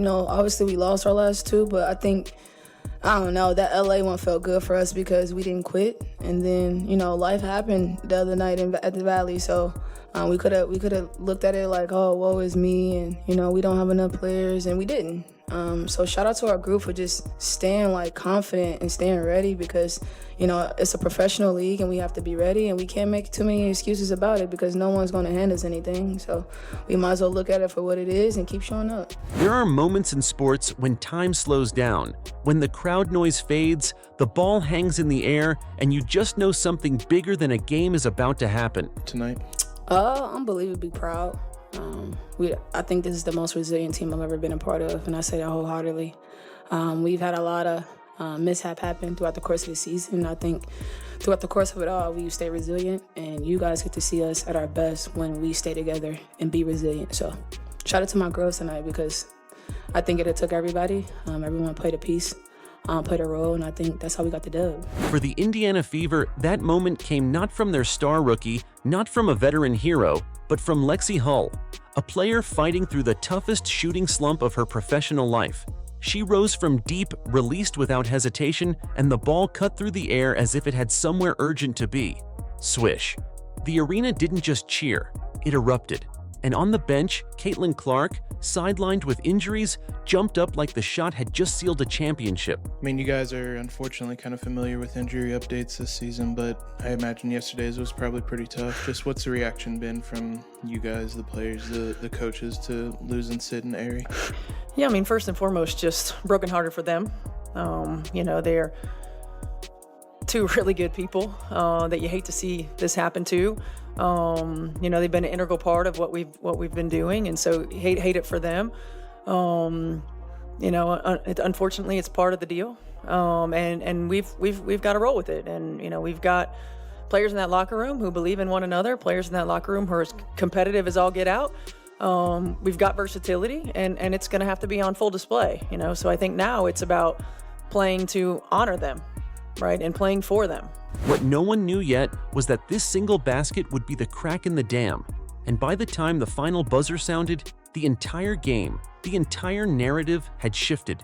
obviously we lost our last two, but I think, I don't know, that LA one felt good for us because we didn't quit. And then, life happened the other night at the Valley. So we could have looked at it like, oh, woe is me. And, we don't have enough players. And we didn't. So shout out to our group for just staying confident and staying ready because, it's a professional league and we have to be ready and we can't make too many excuses about it because no one's going to hand us anything. So we might as well look at it for what it is and keep showing up. There are moments in sports when time slows down, when the crowd noise fades, the ball hangs in the air, and you just know something bigger than a game is about to happen. Tonight? Unbelievably proud. I think this is the most resilient team I've ever been a part of, and I say that wholeheartedly. We've had a lot of mishap happen throughout the course of the season. I think throughout the course of it all, we stay resilient, and you guys get to see us at our best when we stay together and be resilient. So shout out to my girls tonight because I think it took everybody. Everyone played a piece, played a role, and I think that's how we got the dub. For the Indiana Fever, that moment came not from their star rookie, not from a veteran hero, but from Lexie Hull, a player fighting through the toughest shooting slump of her professional life. She rose from deep, released without hesitation, and the ball cut through the air as if it had somewhere urgent to be. Swish. The arena didn't just cheer, it erupted. And on the bench, Caitlin Clark, sidelined with injuries, jumped up like the shot had just sealed a championship. I mean, you guys are unfortunately kind of familiar with injury updates this season, but I imagine yesterday's was probably pretty tough. Just what's the reaction been from you guys, the players, the coaches, to losing Sid and Ari? Yeah, I mean, first and foremost, just brokenhearted for them. They're two really good people that you hate to see this happen to. They've been an integral part of what we've been doing, and so hate it for them. Unfortunately, it's part of the deal, and we've got to roll with it. And we've got players in that locker room who believe in one another, players in that locker room who are as competitive as all get out. We've got versatility, and it's going to have to be on full display. So I think now it's about playing to honor them, right, and playing for them. What no one knew yet was that this single basket would be the crack in the dam. And by the time the final buzzer sounded, the entire game, the entire narrative had shifted.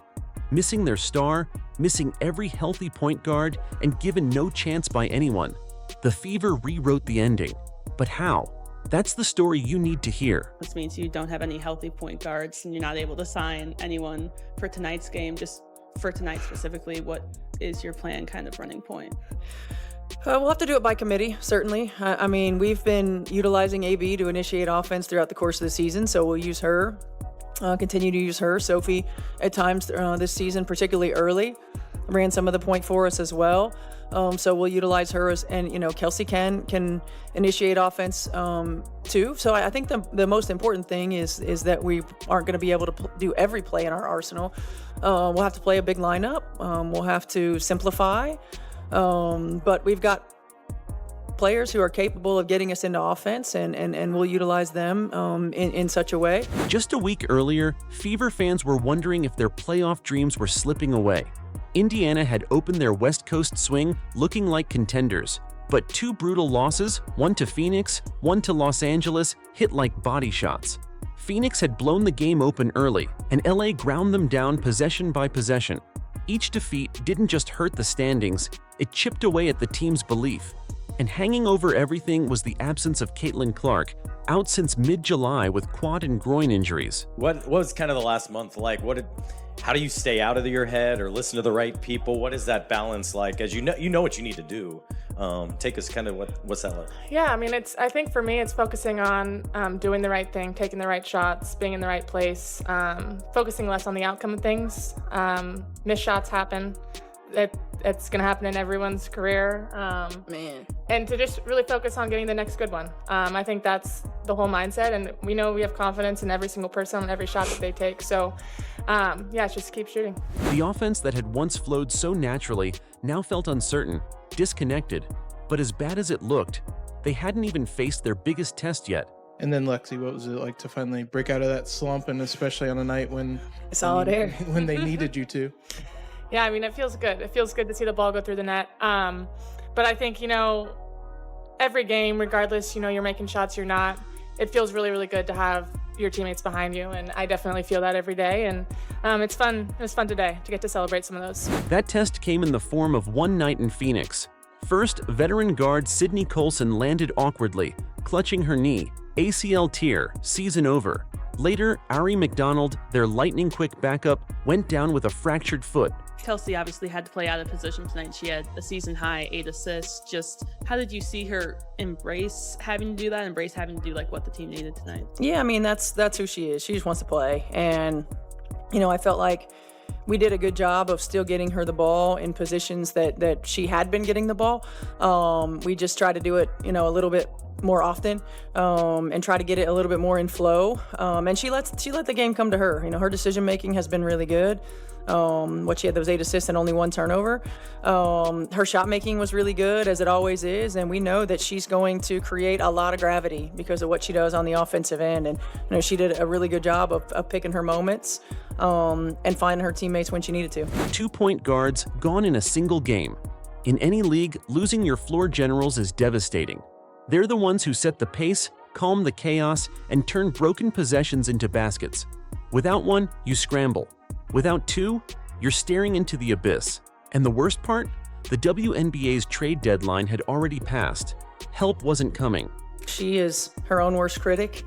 Missing their star, missing every healthy point guard, and given no chance by anyone, the Fever rewrote the ending. But how? That's the story you need to hear. This means you don't have any healthy point guards and you're not able to sign anyone for tonight's game. Just for tonight specifically, what is your plan kind of running point? We'll have to do it by committee, certainly. I mean, we've been utilizing AB to initiate offense throughout the course of the season, so we'll use her, continue to use her. Sophie, at times this season, particularly early, ran some of the point for us as well. So we'll utilize her and Kelsey can initiate offense too. So I think the most important thing is that we aren't going to be able to do every play in our arsenal. We'll have to play a big lineup. We'll have to simplify. But we've got players who are capable of getting us into offense, and we'll utilize them in such a way. Just a week earlier, Fever fans were wondering if their playoff dreams were slipping away. Indiana had opened their West Coast swing looking like contenders, but two brutal losses, one to Phoenix, one to Los Angeles, hit like body shots. Phoenix had blown the game open early, and LA ground them down possession by possession. Each defeat didn't just hurt the standings, it chipped away at the team's belief. And hanging over everything was the absence of Caitlin Clark, out since mid-July with quad and groin injuries. What was kind of the last month like? How do you stay out of your head or listen to the right people? What is that balance like? As you know what you need to do. Take us kind of what's that like? Yeah, I mean, I think for me, it's focusing on doing the right thing, taking the right shots, being in the right place, focusing less on the outcome of things. Missed shots happen. It's going to happen in everyone's career. And to just really focus on getting the next good one. I think that's the whole mindset. And we know we have confidence in every single person and every shot that they take. So, it's just keep shooting. The offense that had once flowed so naturally now felt uncertain, disconnected. But as bad as it looked, they hadn't even faced their biggest test yet. And then, Lexie, what was it like to finally break out of that slump, and especially on a night when when they needed you to? Yeah, I mean, it feels good. It feels good to see the ball go through the net. But I think, every game, regardless, you're making shots, you're not, it feels really, really good to have your teammates behind you. And I definitely feel that every day. And It's fun. It was fun today to get to celebrate some of those. That test came in the form of one night in Phoenix. First, veteran guard Sydney Colson landed awkwardly, clutching her knee. ACL tear, season over. Later, Ari McDonald, their lightning-quick backup, went down with a fractured foot. Kelsey obviously had to play out of position tonight. She had a season-high 8 assists. Just how did you see her embrace having to do that, embrace having to do like what the team needed tonight? Yeah, I mean, that's who she is. She just wants to play. And, I felt like we did a good job of still getting her the ball in positions that she had been getting the ball. We just try to do it, a little bit more often, and try to get it a little bit more in flow. And she let the game come to her. Her decision making has been really good. She had those 8 assists and only 1 turnover. Her shot making was really good, as it always is, and we know that she's going to create a lot of gravity because of what she does on the offensive end. And she did a really good job of picking her moments, and finding her teammates when she needed to. 2-point guards gone in a single game. In any league, losing your floor generals is devastating. They're the ones who set the pace, calm the chaos, and turn broken possessions into baskets. Without one, you scramble. Without 2, you're staring into the abyss. And the worst part? The WNBA's trade deadline had already passed. Help wasn't coming. She is her own worst critic.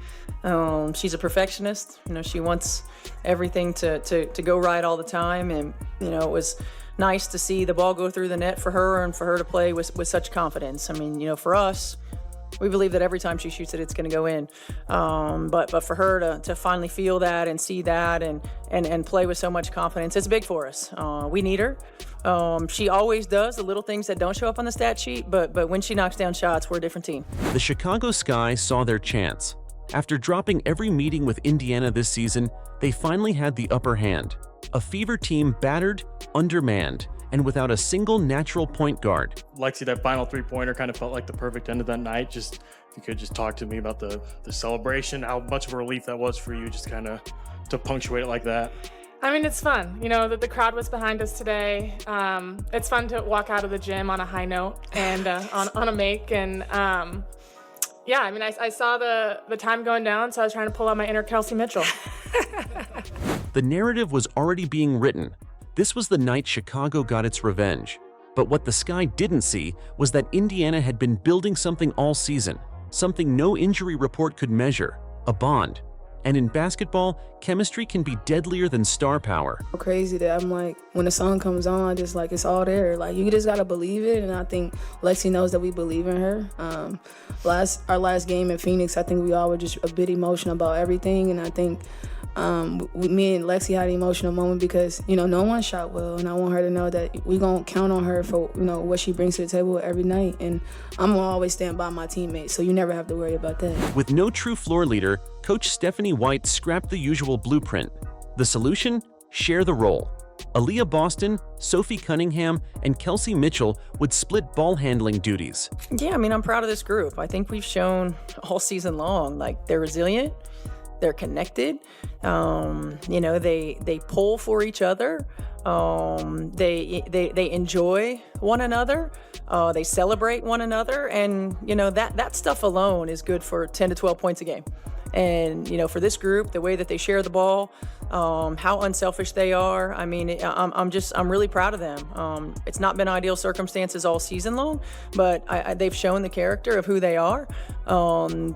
She's a perfectionist. She wants everything to go right all the time. And, it was nice to see the ball go through the net for her and for her to play with such confidence. I mean, for us, we believe that every time she shoots it, it's going to go in. But for her to finally feel that and see that and play with so much confidence, it's big for us. We need her. She always does the little things that don't show up on the stat sheet, but when she knocks down shots, we're a different team. The Chicago Sky saw their chance. After dropping every meeting with Indiana this season, they finally had the upper hand. A Fever team battered, undermanned, and without a single natural point guard. Lexie, that final 3-pointer kind of felt like the perfect end of that night. Just if you could just talk to me about the celebration, how much of a relief that was for you, just kind of to punctuate it like that. I mean, it's fun. That the crowd was behind us today. It's fun to walk out of the gym on a high note and on a make. And yeah, I mean, I saw the time going down, so I was trying to pull out my inner Kelsey Mitchell. The narrative was already being written. This was the night Chicago got its revenge. But what the Sky didn't see was that Indiana had been building something all season, something no injury report could measure, a bond. And in basketball, chemistry can be deadlier than star power. Crazy that I'm like, when the song comes on, just like it's all there. Like you just gotta believe it, and I think Lexie knows that we believe in her. Our last game in Phoenix, I think we all were just a bit emotional about everything, and I think me and Lexie had an emotional moment because no one shot well, and I want her to know that we gonna count on her for what she brings to the table every night, and I'm gonna always stand by my teammates, so you never have to worry about that. With no true floor leader, Coach Stephanie White scrapped the usual blueprint. The solution? Share the role. Aaliyah Boston, Sophie Cunningham, and Kelsey Mitchell would split ball handling duties. Yeah, I mean, I'm proud of this group. I think we've shown all season long, like they're resilient. They're connected. They pull for each other. They enjoy one another. They celebrate one another, and that stuff alone is good for 10 to 12 points a game. And for this group, the way that they share the ball, how unselfish they are. I mean, I'm really proud of them. It's not been ideal circumstances all season long, but they've shown the character of who they are.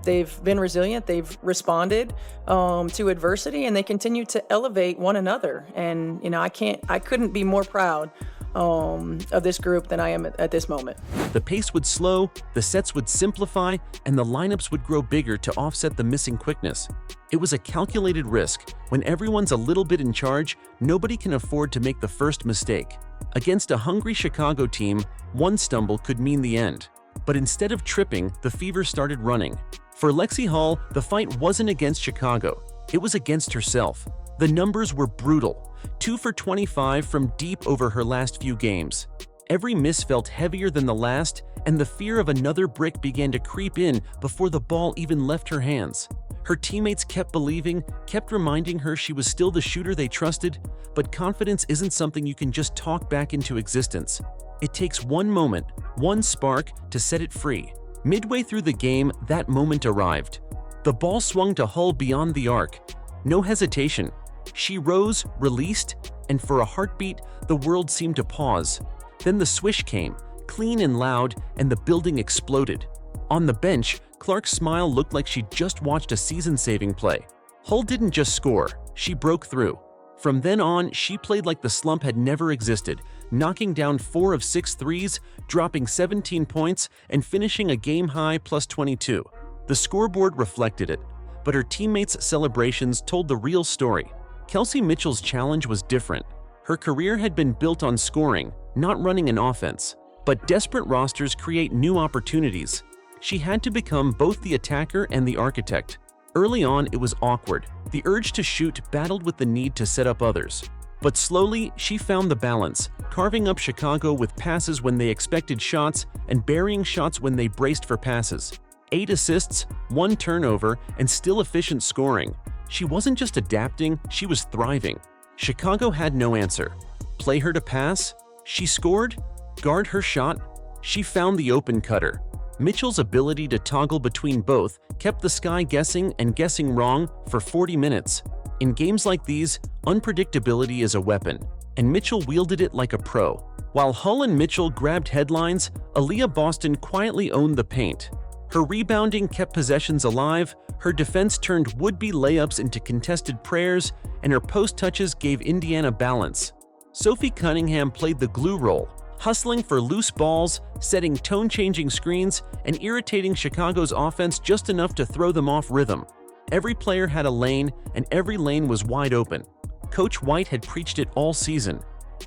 They've been resilient. They've responded to adversity, and they continue to elevate one another. And I couldn't be more proud of this group than I am at this moment. The pace would slow, the sets would simplify, and the lineups would grow bigger to offset the missing quickness. It was a calculated risk. When everyone's a little bit in charge, nobody can afford to make the first mistake. Against a hungry Chicago team, one stumble could mean the end. But instead of tripping, the Fever started running. For Lexie Hull, the fight wasn't against Chicago. It was against herself. The numbers were brutal. 2 for 25 from deep over her last few games. Every miss felt heavier than the last, and the fear of another brick began to creep in before the ball even left her hands. Her teammates kept believing, kept reminding her she was still the shooter they trusted, but confidence isn't something you can just talk back into existence. It takes one moment, one spark, to set it free. Midway through the game, that moment arrived. The ball swung to Hull beyond the arc. No hesitation. She rose, released, and for a heartbeat, the world seemed to pause. Then the swish came, clean and loud, and the building exploded. On the bench, Clark's smile looked like she'd just watched a season-saving play. Hull didn't just score, she broke through. From then on, she played like the slump had never existed, knocking down 4 of 6 threes, dropping 17 points, and finishing a game-high plus 22. The scoreboard reflected it, but her teammates' celebrations told the real story. Kelsey Mitchell's challenge was different. Her career had been built on scoring, not running an offense. But desperate rosters create new opportunities. She had to become both the attacker and the architect. Early on, it was awkward. The urge to shoot battled with the need to set up others. But slowly, she found the balance, carving up Chicago with passes when they expected shots and burying shots when they braced for passes. 8 assists, 1 turnover, and still efficient scoring. She wasn't just adapting, she was thriving. Chicago had no answer. Play her to pass? She scored? Guard her shot? She found the open cutter. Mitchell's ability to toggle between both kept the Sky guessing and guessing wrong for 40 minutes. In games like these, unpredictability is a weapon, and Mitchell wielded it like a pro. While Hull and Mitchell grabbed headlines, Aaliyah Boston quietly owned the paint. Her rebounding kept possessions alive, her defense turned would-be layups into contested prayers, and her post touches gave Indiana balance. Sophie Cunningham played the glue role, hustling for loose balls, setting tone-changing screens, and irritating Chicago's offense just enough to throw them off rhythm. Every player had a lane, and every lane was wide open. Coach White had preached it all season.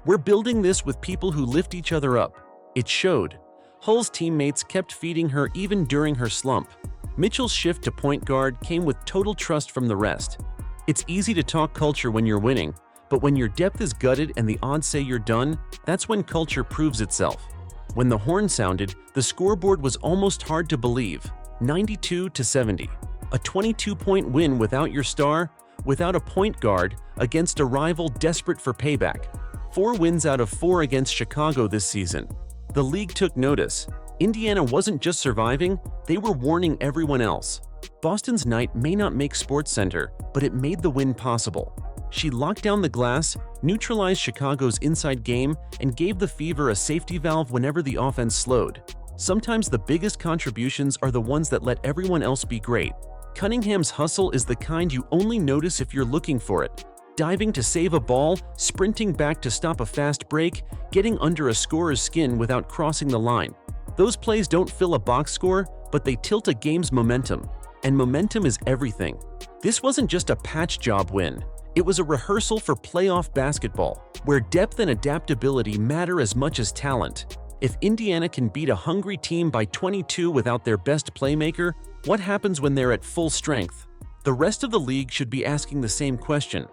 We're building this with people who lift each other up. It showed. Hull's teammates kept feeding her even during her slump. Mitchell's shift to point guard came with total trust from the rest. It's easy to talk culture when you're winning, but when your depth is gutted and the odds say you're done, that's when culture proves itself. When the horn sounded, the scoreboard was almost hard to believe, 92-70. A 22-point win without your star, without a point guard, against a rival desperate for payback. 4 wins out of 4 against Chicago this season. The league took notice. Indiana wasn't just surviving, they were warning everyone else. Boston's night may not make SportsCenter, but it made the win possible. She locked down the glass, neutralized Chicago's inside game, and gave the Fever a safety valve whenever the offense slowed. Sometimes the biggest contributions are the ones that let everyone else be great. Cunningham's hustle is the kind you only notice if you're looking for it. Diving to save a ball, sprinting back to stop a fast break, getting under a scorer's skin without crossing the line. Those plays don't fill a box score, but they tilt a game's momentum. And momentum is everything. This wasn't just a patch job win. It was a rehearsal for playoff basketball, where depth and adaptability matter as much as talent. If Indiana can beat a hungry team by 22 without their best playmaker, what happens when they're at full strength? The rest of the league should be asking the same question.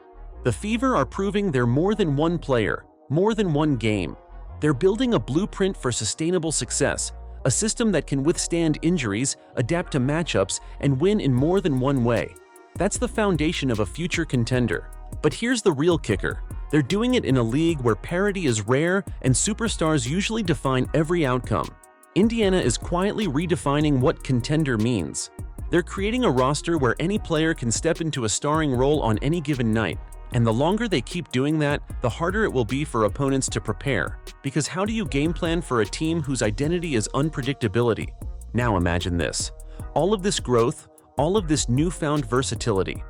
The Fever are proving they're more than one player, more than one game. They're building a blueprint for sustainable success, a system that can withstand injuries, adapt to matchups, and win in more than one way. That's the foundation of a future contender. But here's the real kicker. They're doing it in a league where parity is rare and superstars usually define every outcome. Indiana is quietly redefining what contender means. They're creating a roster where any player can step into a starring role on any given night. And the longer they keep doing that, the harder it will be for opponents to prepare. Because how do you game plan for a team whose identity is unpredictability? Now imagine this. All of this growth, all of this newfound versatility.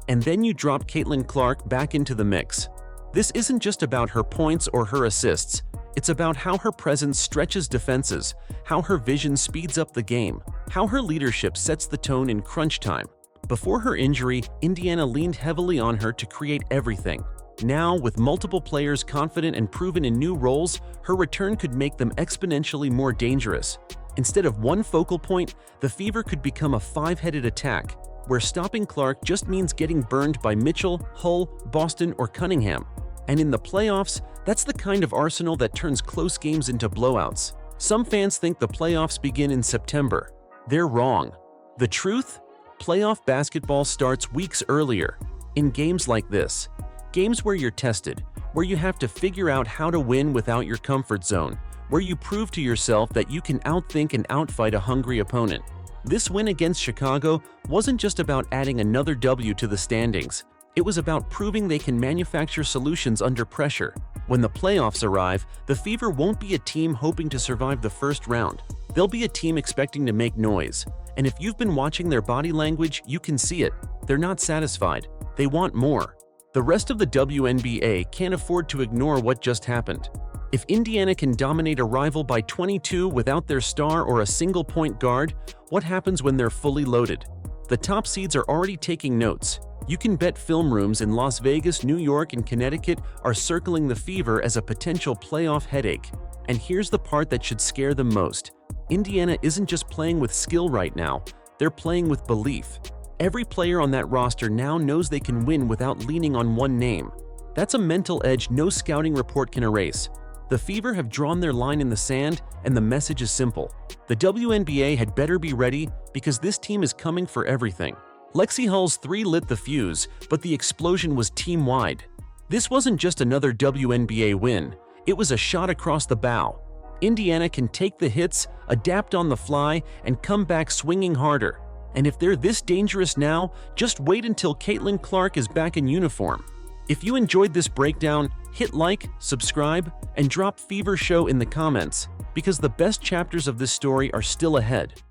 And then you drop Caitlin Clark back into the mix. This isn't just about her points or her assists. It's about how her presence stretches defenses, how her vision speeds up the game, how her leadership sets the tone in crunch time. Before her injury, Indiana leaned heavily on her to create everything. Now, with multiple players confident and proven in new roles, her return could make them exponentially more dangerous. Instead of one focal point, the Fever could become a 5-headed attack, where stopping Clark just means getting burned by Mitchell, Hull, Boston, or Cunningham. And in the playoffs, that's the kind of arsenal that turns close games into blowouts. Some fans think the playoffs begin in September. They're wrong. The truth? Playoff basketball starts weeks earlier. In games like this, games where you're tested, where you have to figure out how to win without your comfort zone, where you prove to yourself that you can outthink and outfight a hungry opponent. This win against Chicago wasn't just about adding another W to the standings. It was about proving they can manufacture solutions under pressure. When the playoffs arrive, the Fever won't be a team hoping to survive the first round. They'll be a team expecting to make noise. And if you've been watching their body language, you can see it. They're not satisfied. They want more. The rest of the WNBA can't afford to ignore what just happened. If Indiana can dominate a rival by 22 without their star or a single point guard, what happens when they're fully loaded? The top seeds are already taking notes. You can bet film rooms in Las Vegas, New York, and Connecticut are circling the Fever as a potential playoff headache. And here's the part that should scare them most. Indiana isn't just playing with skill right now, they're playing with belief. Every player on that roster now knows they can win without leaning on one name. That's a mental edge no scouting report can erase. The Fever have drawn their line in the sand, and the message is simple. The WNBA had better be ready because this team is coming for everything. Lexie Hull's 3 lit the fuse, but the explosion was team-wide. This wasn't just another WNBA win, it was a shot across the bow. Indiana can take the hits, adapt on the fly, and come back swinging harder. And if they're this dangerous now, just wait until Caitlin Clark is back in uniform. If you enjoyed this breakdown, hit like, subscribe, and drop Fever Show in the comments, because the best chapters of this story are still ahead.